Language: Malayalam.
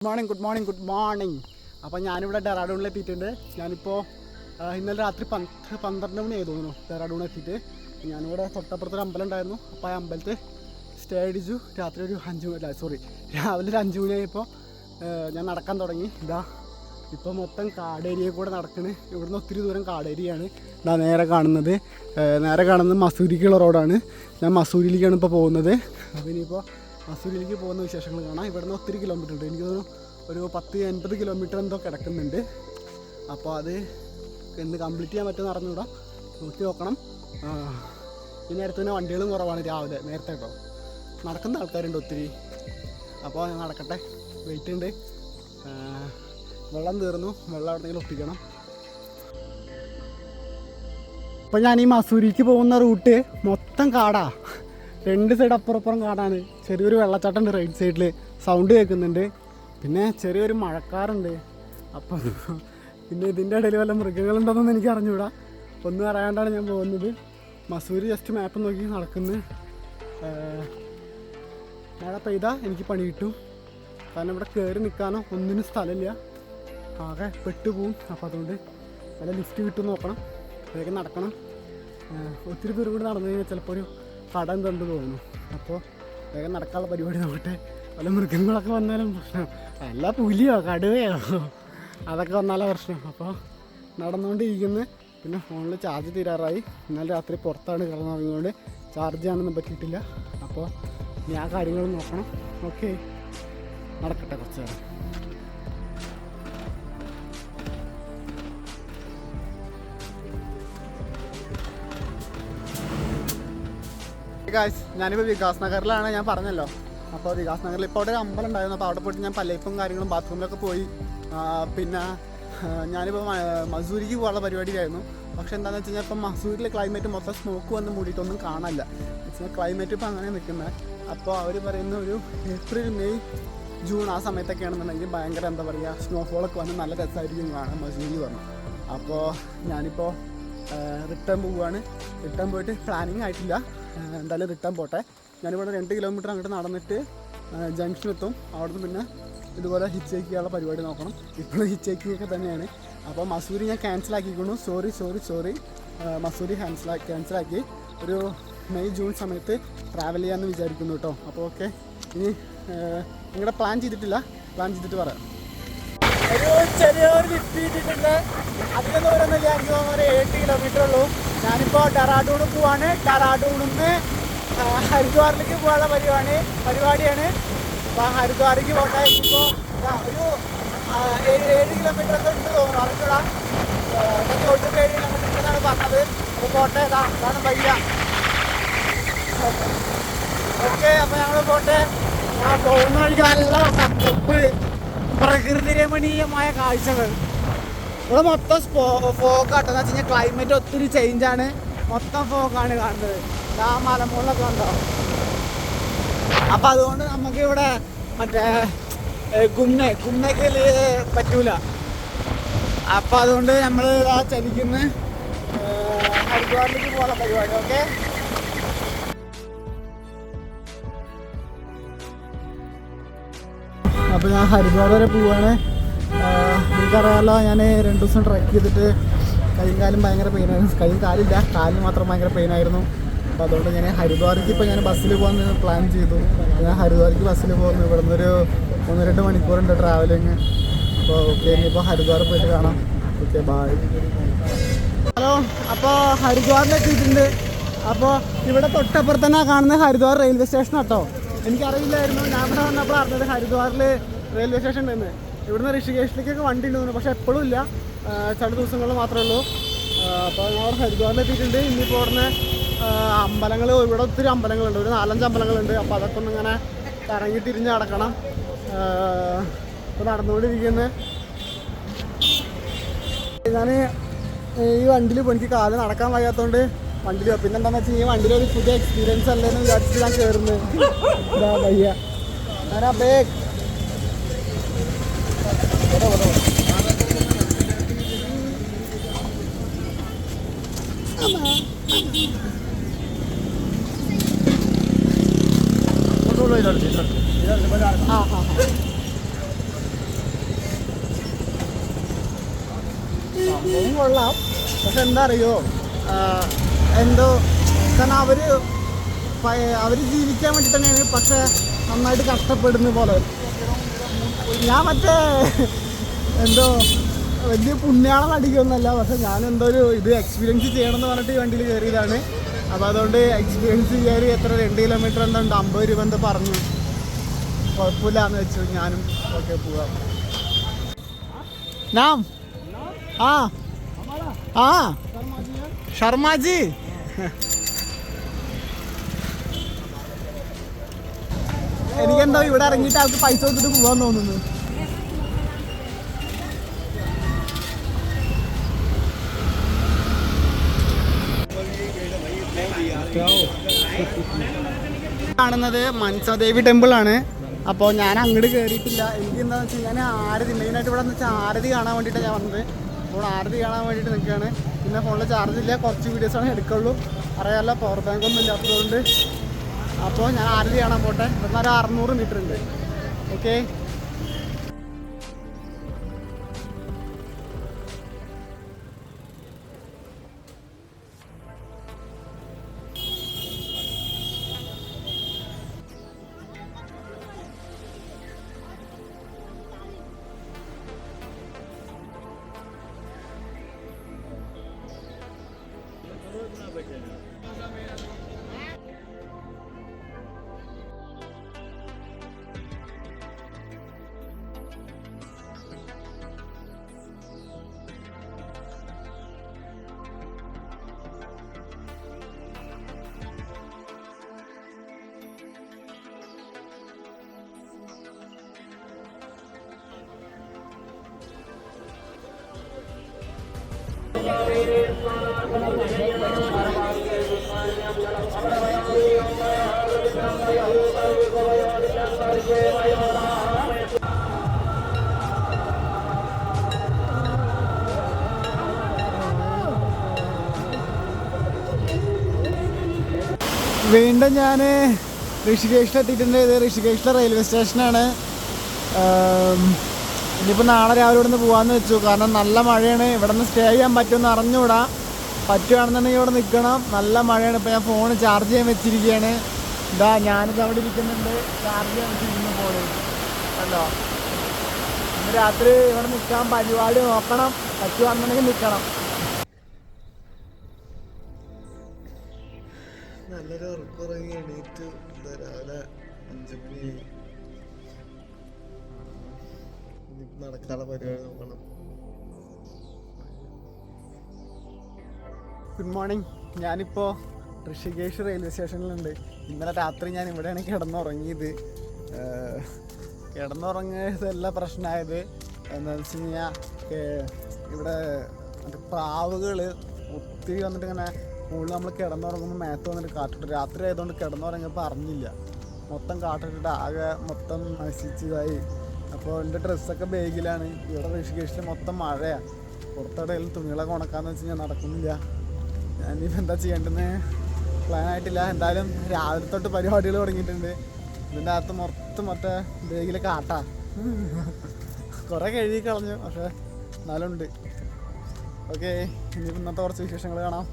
Good morning. അപ്പോൾ ഞാനിവിടെ ഡെറാഡൂണിൽ എത്തിയിട്ടുണ്ട്. ഞാനിപ്പോൾ ഇന്നലെ രാത്രി 12 മണിയായി തോന്നുന്നു ഡെറാഡൂൺ എത്തിയിട്ട്. ഞാനിവിടെ തൊട്ടപ്പുറത്തൊരു അമ്പലം ഉണ്ടായിരുന്നു. അപ്പോൾ ആ അമ്പലത്തിൽ സ്റ്റേ അടിച്ചു. രാവിലെ ഒരു 5 മണിയായപ്പോൾ ഞാൻ നടക്കാൻ തുടങ്ങി. ഇപ്പോൾ മൊത്തം കാടേരിയയിൽ കൂടെ നടക്കണ്. ഇവിടുന്ന് ഒത്തിരി ദൂരം കാടേരിയാണ്. നേരെ കാണുന്നത് മസൂരിക്കുള്ള റോഡാണ്. ഞാൻ മസൂരിയിലേക്കാണ് ഇപ്പോൾ പോകുന്നത്. അപ്പോൾ ഇനിയിപ്പോൾ മസൂരിയിലേക്ക് പോകുന്ന വിശേഷങ്ങൾ കാണാം. ഇവിടുന്ന് ഒത്തിരി കിലോമീറ്റർ ഉണ്ട്. എനിക്ക് ഒരു 10-80 കിലോമീറ്റർ എന്തോ കിടക്കുന്നുണ്ട്. അപ്പോൾ അത് എന്ത് കംപ്ലീറ്റ് ചെയ്യാൻ പറ്റുമെന്ന് അറിഞ്ഞൂടാ, നോക്കി നോക്കണം. ഈ നേരത്തെ തന്നെ വണ്ടികളും കുറവാണ് രാവിലെ നേരത്തെ കേട്ടോ. നടക്കുന്ന ആൾക്കാരുണ്ട് ഒത്തിരി. അപ്പോൾ ഞാൻ നടക്കട്ടെ, വെയിറ്റ് ഉണ്ട്. വെള്ളം തീർന്നു, വെള്ളം എവിടെയെങ്കിലും ഒപ്പിക്കണം. അപ്പോൾ ഞാൻ ഈ മസൂരിക്ക് പോകുന്ന റൂട്ട് മൊത്തം കാടാ. 2 സൈഡ് അപ്പുറപ്പുറം കാടാണ്. ചെറിയൊരു വെള്ളച്ചാട്ടം ഉണ്ട് റൈറ്റ് സൈഡിൽ, സൗണ്ട് കേൾക്കുന്നുണ്ട്. പിന്നെ ചെറിയൊരു മഴക്കാറുണ്ട്. അപ്പം പിന്നെ ഇതിൻ്റെ ഇടയിൽ വല്ല മൃഗങ്ങളുണ്ടോയെന്നൊന്നും എനിക്ക് അറിഞ്ഞൂടാ. ഒന്നും അറിയാണ്ടാണ് ഞാൻ പോകുന്നത്. മസൂരി ജസ്റ്റ് മാപ്പ് നോക്കി നടക്കുന്നത്. മഴ പെയ്താൽ എനിക്ക് പണി കിട്ടും. കാരണം ഇവിടെ കയറി നിൽക്കാനോ ഒന്നിനും സ്ഥലമില്ല, ആകെ പെട്ടുപോകും. അപ്പോൾ അതുകൊണ്ട് വല്ല ലിഫ്റ്റ് കിട്ടും നോക്കണം, വേഗം നടക്കണം. ഒത്തിരി ദൂരം കൂടി നടന്നു കഴിഞ്ഞാൽ ചിലപ്പോൾ ഒരു കട എന്തുണ്ട് തോന്നുന്നു. അപ്പോൾ വേഗം നടക്കാനുള്ള പരിപാടി നോക്കട്ടെ. വല്ല മൃഗങ്ങളൊക്കെ വന്നാലും പ്രശ്നം, അല്ല പുലിയോ കടുവയോ അതൊക്കെ വന്നാലും പ്രശ്നം. അപ്പോൾ നടന്നുകൊണ്ടിരിക്കുന്നു. പിന്നെ ഫോണിൽ ചാർജ് തീരാറായി. ഇന്നലെ രാത്രി പുറത്താണ് കിടന്നുറങ്ങിയതുകൊണ്ട് ചാർജ് ചെയ്യാനൊന്നും പറ്റിയിട്ടില്ല. അപ്പോൾ ഇനി ആ കാര്യങ്ങൾ നോക്കണം. ഓക്കെ, നടക്കട്ടെ കുറച്ച് നേരം. ഞാനിപ്പോൾ വികാസ് നഗറിലാണ്, ഞാൻ പറഞ്ഞല്ലോ. അപ്പോൾ വികാസ് നഗറിൽ ഇപ്പോൾ അവിടെ ഒരു അമ്പലം ഉണ്ടായിരുന്നു. അപ്പോൾ അവിടെ പോയിട്ട് ഞാൻ പലയിപ്പും കാര്യങ്ങളും ബാത്റൂമിലൊക്കെ പോയി. പിന്നെ ഞാനിപ്പോൾ മസൂരിക്ക് പോകാനുള്ള പരിപാടിയിലായിരുന്നു. പക്ഷെ എന്താണെന്ന് വെച്ച് കഴിഞ്ഞാൽ ഇപ്പം മസൂരിൽ ക്ലൈമറ്റ് മൊത്തം സ്മോക്ക് വന്ന് മൂടിയിട്ടൊന്നും കാണാനില്ല. വെച്ചാൽ ക്ലൈമറ്റ് ഇപ്പോൾ അങ്ങനെ നിൽക്കുന്നത്. അപ്പോൾ അവർ പറയുന്ന ഒരു ഏപ്രിൽ മെയ് ജൂൺ ആ സമയത്തൊക്കെയാണെന്നുണ്ടെങ്കിൽ ഭയങ്കര എന്താ പറയുക സ്നോഫോളൊക്കെ വന്ന് നല്ല രസമായിരിക്കും കാണാൻ മസൂരി പറഞ്ഞു. അപ്പോൾ ഞാനിപ്പോൾ റിട്ടേൺ പോവുകയാണ്. റിട്ടേൺ പോയിട്ട് പ്ലാനിങ് ആയിട്ടില്ല, എന്തായാലും റിട്ടേൺ പോട്ടെ. ഞാനിവിടെ 2 കിലോമീറ്റർ അങ്ങോട്ട് നടന്നിട്ട് ജംഗ്ഷനെത്തും. അവിടുന്ന് പിന്നെ ഇതുപോലെ ഹിച്ച് ഹൈക്ക് ചെയ്യാനുള്ള പരിപാടി നോക്കണം. ഇപ്പോഴും ഹിച്ച് ഹൈക്കിംഗ് ഒക്കെ തന്നെയാണ്. അപ്പോൾ മസൂരി ഞാൻ ക്യാൻസലാക്കിക്കുന്നു. സോറി മസൂരി ക്യാൻസലാക്കി. ഒരു മെയ് ജൂൺ സമയത്ത് ട്രാവൽ ചെയ്യാമെന്ന് വിചാരിക്കുന്നു കേട്ടോ. അപ്പോൾ ഓക്കെ, ഇനി നിങ്ങളുടെ പ്ലാൻ ചെയ്തിട്ട് പറയാം. ഒരു ചെറിയൊരു ലിഫ്റ്റ് ചെയ്തിട്ടുണ്ട്. അധികം ദൂരമൊന്നുമില്ല, എനിക്ക് തോന്നുന്നു ഒരു 8 കിലോമീറ്റർ ഉള്ളൂ. ഞാനിപ്പോൾ ഡെറാഡൂൺ പോവാണ്. ഡെറാഡൂണിൽ നിന്ന് ഹരിദ്വാറിലേക്ക് പോകാനുള്ള പരിപാടിയാണ്. അപ്പോൾ ഹരിദ്വാറിലേക്ക് പോട്ടെ. ഇപ്പോൾ ഒരു 7 കിലോമീറ്റർ ഒക്കെ ഉണ്ട് തോന്നുന്നു, അറിഞ്ഞൂടാ. ചോദിച്ചപ്പോൾ 7 കിലോമീറ്റർ ഉണ്ടെന്നാണ് പറഞ്ഞത്. അപ്പോൾ പോട്ടെ, അതാണ് വയ്യ. ഓക്കെ, അപ്പോൾ ഞങ്ങൾ പോട്ടെ. പോകുന്ന വഴിക്ക് നല്ല പച്ചപ്പ്, പ്രകൃതി രമണീയമായ കാഴ്ചകൾ. ഇവിടെ മൊത്തം ഫോഗാട്ടോ. എന്ന് വെച്ച് കഴിഞ്ഞാൽ ക്ലൈമറ്റ് ഒത്തിരി ചേഞ്ചാണ്. മൊത്തം ഫോഗാണ് കാണുന്നത്. ആ മലമുകളിലൊക്കെ ഉണ്ടോ. അപ്പം അതുകൊണ്ട് നമുക്ക് ഇവിടെ മറ്റേ ഗുംനയ്ക്ക് പറ്റൂല. അപ്പം അതുകൊണ്ട് നമ്മൾ ചലിക്കുന്ന ഹരിദ്വാറിലേക്ക് പോകാനുള്ള പരിപാടി. ഓക്കെ, അപ്പോൾ ഞാൻ ഹരിദ്വാർ വരെ പോവുകയാണ്. എനിക്കറിയാമല്ലോ, ഞാൻ 2 ദിവസം ട്രെക്ക് ചെയ്തിട്ട് കൈയും കാലും ഭയങ്കര പെയിനായിരുന്നു. കൈയും കാലില്ല, കാലിന് മാത്രം ഭയങ്കര പെയിനായിരുന്നു. അപ്പോൾ അതുകൊണ്ട് ഞാൻ ഹരിദ്വാർക്ക് ഇപ്പോൾ ഞാൻ ബസ്സിൽ പോകാൻ പ്ലാൻ ചെയ്തു. ഞാൻ ഹരിദ്വാർക്ക് ബസ്സിൽ പോകുന്നു. ഇവിടെ നിന്നൊരു 1-2 മണിക്കൂറുണ്ട് ട്രാവലിങ്. അപ്പോൾ ഓക്കെ, ഇനിയിപ്പോൾ ഹരിദ്വാർ പോയിട്ട് കാണാം. Okay, bye. ഹലോ, അപ്പോൾ ഹരിദ്വാറിലെത്തിയിട്ടുണ്ട്. അപ്പോൾ ഇവിടെ തൊട്ടപ്പുറത്ത് തന്നെ കാണുന്നത് ഹരിദ്വാർ റെയിൽവേ സ്റ്റേഷൻ കേട്ടോ. എനിക്കറിയില്ലായിരുന്നു, ഞാൻ ഇവിടെ വന്നപ്പോൾ അറിഞ്ഞത് ഹരിദ്വാറിൽ റെയിൽവേ സ്റ്റേഷൻ ഉണ്ടെന്ന്. ഇവിടുന്ന് ഋഷികേഷിലേക്കൊക്കെ വണ്ടി ഉണ്ടെന്ന്, പക്ഷേ എപ്പോഴും ഇല്ല, ചില ദിവസങ്ങളിൽ മാത്രമേ ഉള്ളൂ. അപ്പോൾ ഞാൻ ഹരിദ്വാറിലെത്തിയിട്ടുണ്ട്. ഇനിയിപ്പോൾ ഇവിടുന്ന് അമ്പലങ്ങൾ, ഇവിടെ ഒത്തിരി അമ്പലങ്ങളുണ്ട്, ഒരു 4-5 അമ്പലങ്ങളുണ്ട്. അപ്പോൾ അതൊക്കെ ഒന്ന് ഇങ്ങനെ കറങ്ങി തിരിഞ്ഞ് നടക്കണം. ഇപ്പോൾ നടന്നുകൊണ്ടിരിക്കുന്നത് ഞാൻ ഈ വണ്ടിയിൽ ഇപ്പോൾ എനിക്ക് കാല് നടക്കാൻ വയ്യാത്തതുകൊണ്ട് വണ്ടിയിൽ. പിന്നെ എന്താണെന്ന് വെച്ചാൽ ഈ വണ്ടിയിലൊരു പുതിയ എക്സ്പീരിയൻസ് അല്ലേന്ന് വിചാരിച്ചിട്ട് ഞാൻ കയറുന്നത്. വയ്യ ഞാനാ ബേഗ് हाँ हाँ हाँ സംഭവം കൊള്ളാം. പക്ഷെ എന്താ അറിയോ, എന്തോ കാരണം അവർ ജീവിക്കാൻ വേണ്ടി തന്നെയാണ്, പക്ഷെ നന്നായിട്ട് കഷ്ടപ്പെടുന്ന പോലെ. ഞാൻ മറ്റേ എന്തോ വലിയ പുണ്യാളം അടിക്കൊന്നുമല്ല, പക്ഷെ ഞാനെന്തോ ഇത് എക്സ്പീരിയൻസ് ചെയ്യണമെന്ന് പറഞ്ഞിട്ട് ഈ വണ്ടിയിൽ കയറിയതാണ്. അപ്പോൾ അതുകൊണ്ട് എക്സ്പീരിയൻസ് കയറി എത്ര 2 കിലോമീറ്റർ എന്തുണ്ട് 50 രൂപ എന്താ പറഞ്ഞു. കുഴപ്പമില്ല എന്ന് വെച്ചു ഞാനും. ഓക്കെ പോവാം. നാം ശർമാജി എനിക്കെന്തോ ഇവിടെ ഇറങ്ങിയിട്ട് ആൾക്ക് പൈസ കൊടുത്തിട്ട് പോകാൻ തോന്നുന്നു. കാണുന്നത് മൻസാദേവി ടെമ്പിൾ ആണ്. അപ്പോൾ ഞാൻ അങ്ങോട്ട് കയറിയിട്ടില്ല. എനിക്ക് എന്താണെന്ന് വെച്ചാൽ ഞാൻ ആരതി മെയിനായിട്ട് ഇവിടെ എന്ന് വെച്ചാൽ ആരതി കാണാൻ വേണ്ടിയിട്ടാണ് ഞാൻ വന്നത്. അപ്പോൾ ആരതി കാണാൻ വേണ്ടിയിട്ട് നിൽക്കുകയാണ്. പിന്നെ ഫോണിൽ ചാർജ് ഇല്ല, കുറച്ച് വീഡിയോസാണ് എടുക്കുള്ളൂ. അറിയാമല്ലോ, പവർ ബാങ്ക് ഒന്നും ഇല്ലാത്തതുകൊണ്ട്. അപ്പോൾ ഞാൻ ആരതി കാണാൻ പോട്ടെ. ഇവിടുന്ന് ഒരു 600 മീറ്റർ ഉണ്ട്. ഓക്കെ, വീണ്ടും ഞാൻ ഋഷികേശിലെത്തിയിട്ടുണ്ട്. ഇത് ഋഷികേശിലെ റെയിൽവേ സ്റ്റേഷനാണ്. ഇനിയിപ്പോൾ നാളെ രാവിലെ ഇവിടെ നിന്ന് പോകാമെന്ന് വെച്ചു. കാരണം നല്ല മഴയാണ്. ഇവിടെ നിന്ന് സ്റ്റേ ചെയ്യാൻ പറ്റുമെന്ന് അറിഞ്ഞുകൂടാ. പറ്റുകയാണെന്നുണ്ടെങ്കിൽ ഇവിടെ നിൽക്കണം. നല്ല മഴയാണ്. ഇപ്പോൾ ഞാൻ ഫോൺ ചാർജ് ചെയ്യാൻ വെച്ചിരിക്കുകയാണ്. ഇതാ ഞാനിത് അവിടെ ഇരിക്കുന്നുണ്ട്, ചാർജ് ചെയ്യാൻ വെച്ചിരിക്കുന്ന ഫോണ് കണ്ടോ. ഇന്ന് രാത്രി ഇവിടെ നിൽക്കാൻ പരിപാടി നോക്കണം. പറ്റുകയാണെന്നുണ്ടെങ്കിൽ നിൽക്കണം. നല്ലൊരു ഉറക്കുറങ്ങി എണീറ്റ് രാവിലെ 5 മണി. നടക്കാനുള്ള പരിപാടി നോക്കണം. Good morning. ഞാനിപ്പോൾ ഋഷികേശ് റെയിൽവേ സ്റ്റേഷനിലുണ്ട്. ഇന്നലെ രാത്രി ഞാൻ ഇവിടെയാണ് കിടന്നുറങ്ങിയത്. കിടന്നുറങ്ങിയതല്ല പ്രശ്നമായത്. എന്താണെന്ന് വെച്ച് കഴിഞ്ഞാൽ ഇവിടെ മറ്റേ പ്രാവുകൾ ഒത്തിരി വന്നിട്ട് ഇങ്ങനെ മുകളിൽ നമ്മൾ കിടന്നുറങ്ങുമ്പോൾ മേത്ത് വന്നിട്ട് കാട്ടിട്ട്, രാത്രി ആയതുകൊണ്ട് കിടന്നുറങ്ങിയപ്പോൾ അറിഞ്ഞില്ല. മൊത്തം കാട്ടിട്ടിട്ട് ആകെ മൊത്തം നശിച്ചതായി. അപ്പോൾ എൻ്റെ ഡ്രസ്സൊക്കെ ബാഗിലാണ്. ഇവിടെ ഋഷികേശിൽ മൊത്തം മഴയാണ്. പുറത്തെവിടെയും തുണികളൊക്കെ ഉണക്കാന്ന് വെച്ച് കഴിഞ്ഞാൽ നടക്കുന്നില്ല. ഞാനിപ്പോൾ എന്താ ചെയ്യേണ്ടതെന്ന് പ്ലാൻ ആയിട്ടില്ല. എന്തായാലും രാവിലെ തൊട്ട് പരിപാടികൾ തുടങ്ങിയിട്ടുണ്ട്. ഇതിൻ്റെ അകത്ത് മൊത്തം ബാഗിൽ കാട്ടാ. കുറേ കഴുകി കളഞ്ഞു, പക്ഷേ എന്നാലും ഉണ്ട്. ഓക്കെ, ഇനിയിപ്പോൾ ഇന്നത്തെ കുറച്ച് വിശേഷങ്ങൾ കാണാം.